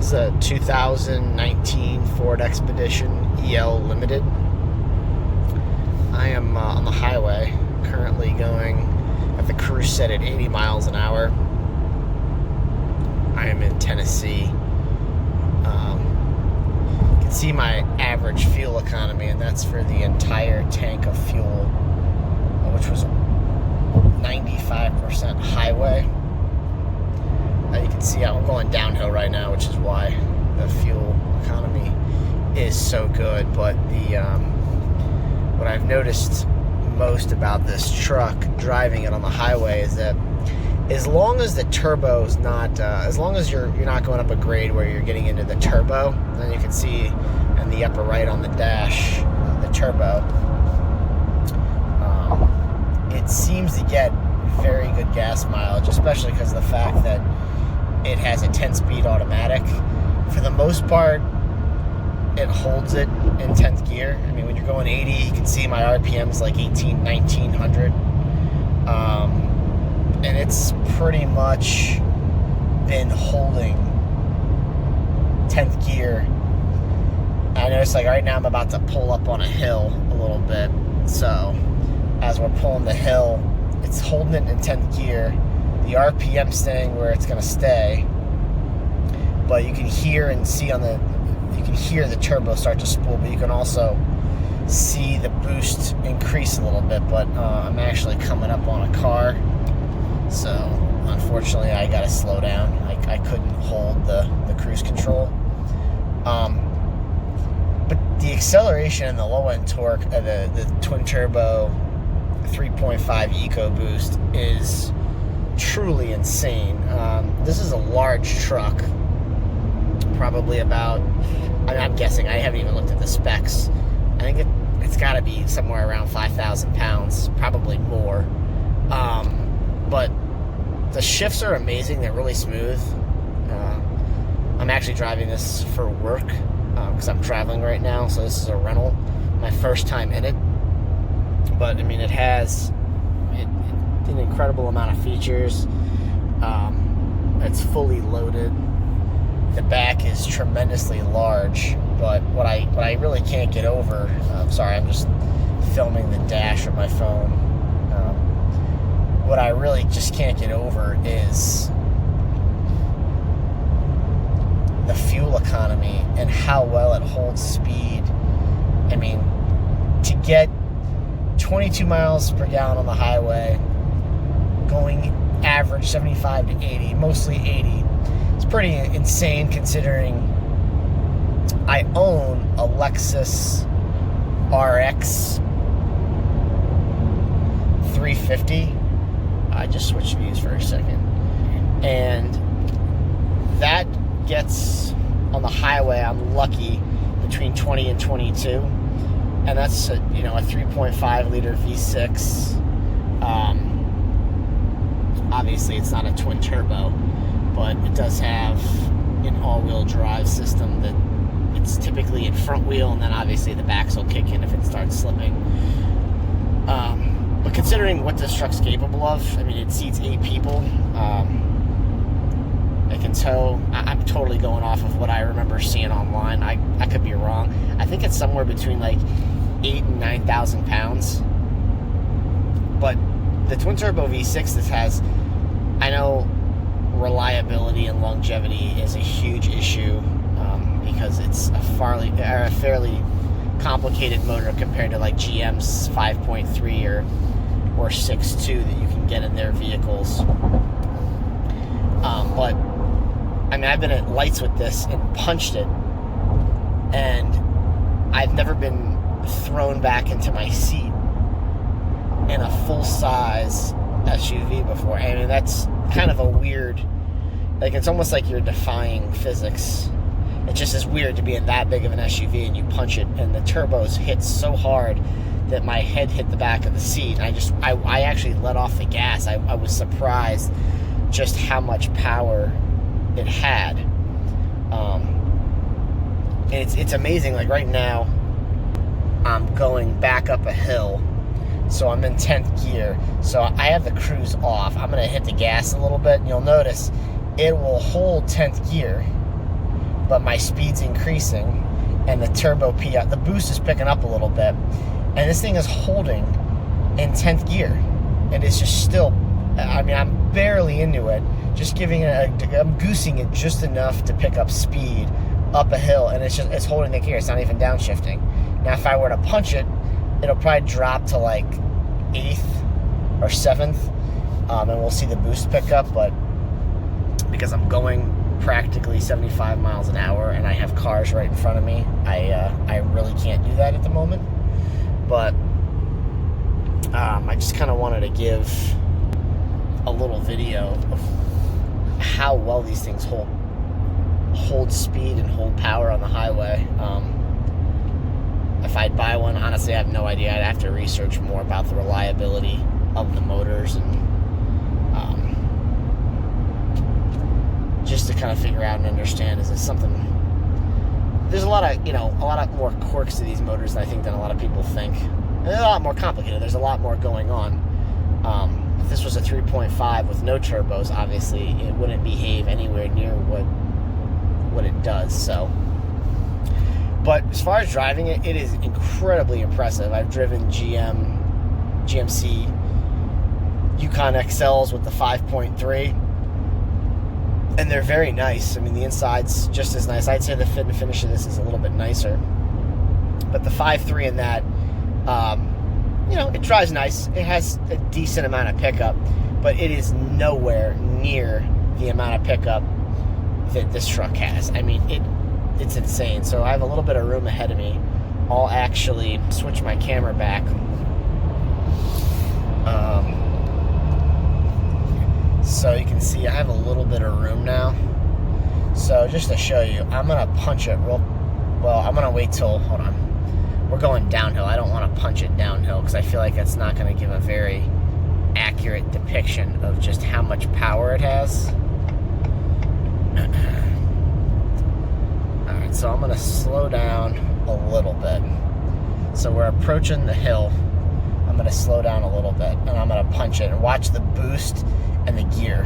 This is a 2019 Ford Expedition EL Limited. I am on the highway, currently going at the cruise set at 80 miles an hour. I am in Tennessee. You can see my average fuel economy, and that's for the entire tank of fuel, which was 95% highway. You can see I'm going downhill right now, which is why the fuel economy is so good. But what I've noticed most about this truck, driving it on the highway, is that as long as the turbo is not, as long as you're not going up a grade where you're getting into the turbo, then you can see in the upper right on the dash, the turbo, it seems to get very good gas mileage, especially because of the fact that it has a 10-speed automatic. For the most part, it holds it in 10th gear. I mean, when you're going 80, you can see my RPM's like 1900. And it's pretty much been holding 10th gear. I notice, like, right now I'm about to pull up on a hill a little bit. So as we're pulling the hill, it's holding it in 10th gear. The RPM staying where it's going to stay, but you can hear and see you can hear the turbo start to spool, but you can also see the boost increase a little bit. But I'm actually coming up on a car, so unfortunately I got to slow down. I couldn't hold the cruise control. But the acceleration and the low end torque of the twin turbo 3.5 Ecoboost is truly insane. This is a large truck, probably about, I'm guessing, I haven't even looked at the specs. I think it's got to be somewhere around 5,000 pounds, probably more. But the shifts are amazing. They're really smooth. I'm actually driving this for work because I'm traveling right now, so this is a rental. My first time in it. But, I mean, it has an incredible amount of features. It's fully loaded. The back is tremendously large, but what I really can't get over, sorry, I'm just filming the dash of my phone. What I really just can't get over is the fuel economy and how well it holds speed. I mean, to get 22 miles per gallon on the highway, going average 75 to 80, mostly 80. It's pretty insane considering I own a Lexus RX 350. I just switched views for a second. And that gets, on the highway, I'm lucky, between 20 and 22. And that's a 3.5 liter V6. Obviously, it's not a twin turbo, but it does have an all-wheel drive system that it's typically in front wheel, and then obviously the backs will kick in if it starts slipping. But considering what this truck's capable of, I mean, it seats 8 people. It can tow. I'm totally going off of what I remember seeing online. I could be wrong. I think it's somewhere between like 8,000 and 9,000 pounds. But the twin turbo V6, this has, I know reliability and longevity is a huge issue because it's a fairly complicated motor compared to like GM's 5.3 or 6.2 that you can get in their vehicles. But I mean, I've been at lights with this and punched it, and I've never been thrown back into my seat in a full-size SUV before. I mean, that's kind of a weird, like, it's almost like you're defying physics. It just is weird to be in that big of an SUV and you punch it, and the turbos hit so hard that my head hit the back of the seat. I actually let off the gas. I was surprised just how much power it had. And it's amazing. Like right now, I'm going back up a hill, so I'm in 10th gear. So I have the cruise off. I'm gonna hit the gas a little bit, and you'll notice it will hold 10th gear but my speed's increasing, and the turbo PI, the boost is picking up a little bit, and this thing is holding in 10th gear. It is just still, I mean, I'm barely into it, just giving it I'm goosing it just enough to pick up speed up a hill, and it's holding the gear. It's not even downshifting. Now, if I were to punch it, it'll probably drop to like 8th or 7th, and we'll see the boost pick up, but because I'm going practically 75 miles an hour and I have cars right in front of me, I really can't do that at the moment. But I just kind of wanted to give a little video of how well these things hold speed and hold power on the highway. If I'd buy one, honestly, I have no idea. I'd have to research more about the reliability of the motors, and just to kind of figure out and understand, is it something. There's a lot of more quirks to these motors than I think than a lot of people think. And they're a lot more complicated. There's a lot more going on. If this was a 3.5 with no turbos, obviously it wouldn't behave anywhere near what it does. So, but as far as driving it, it is incredibly impressive. I've driven GMC Yukon XLs with the 5.3. And they're very nice. I mean, the inside's just as nice. I'd say the fit and finish of this is a little bit nicer. But the 5.3 in that, it drives nice. It has a decent amount of pickup, but it is nowhere near the amount of pickup that this truck has. I mean, it's insane. So I have a little bit of room ahead of me. I'll actually switch my camera back. So you can see I have a little bit of room now. So just to show you, I'm going to punch it I'm going to wait till, hold on. We're going downhill. I don't want to punch it downhill because I feel like that's not going to give a very accurate depiction of just how much power it has. Alright, so I'm going to slow down a little bit. So we're approaching the hill. I'm going to slow down a little bit, and I'm going to punch it and watch the boost and the gear.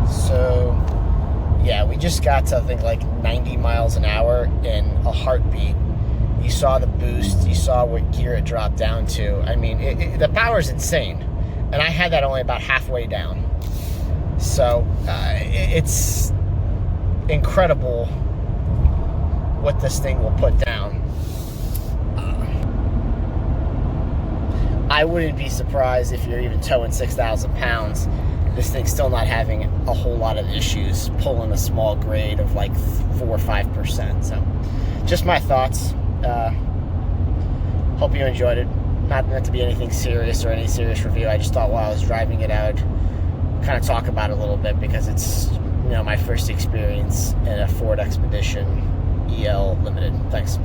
So, yeah, we just got to, I think, like 90 miles an hour in a heartbeat. You saw the boost. You saw what gear it dropped down to. I mean, the power is insane. And I had that only about halfway down. So, it's incredible what this thing will put down. I wouldn't be surprised if you're even towing 6,000 pounds, this thing's still not having a whole lot of issues pulling a small grade of like 4 or 5%. So, just my thoughts. Hope you enjoyed it. Not meant to be anything serious or any serious review. I just thought while I was driving it out, kind of talk about it a little bit because it's my first experience in a Ford Expedition EL Limited. Thanks.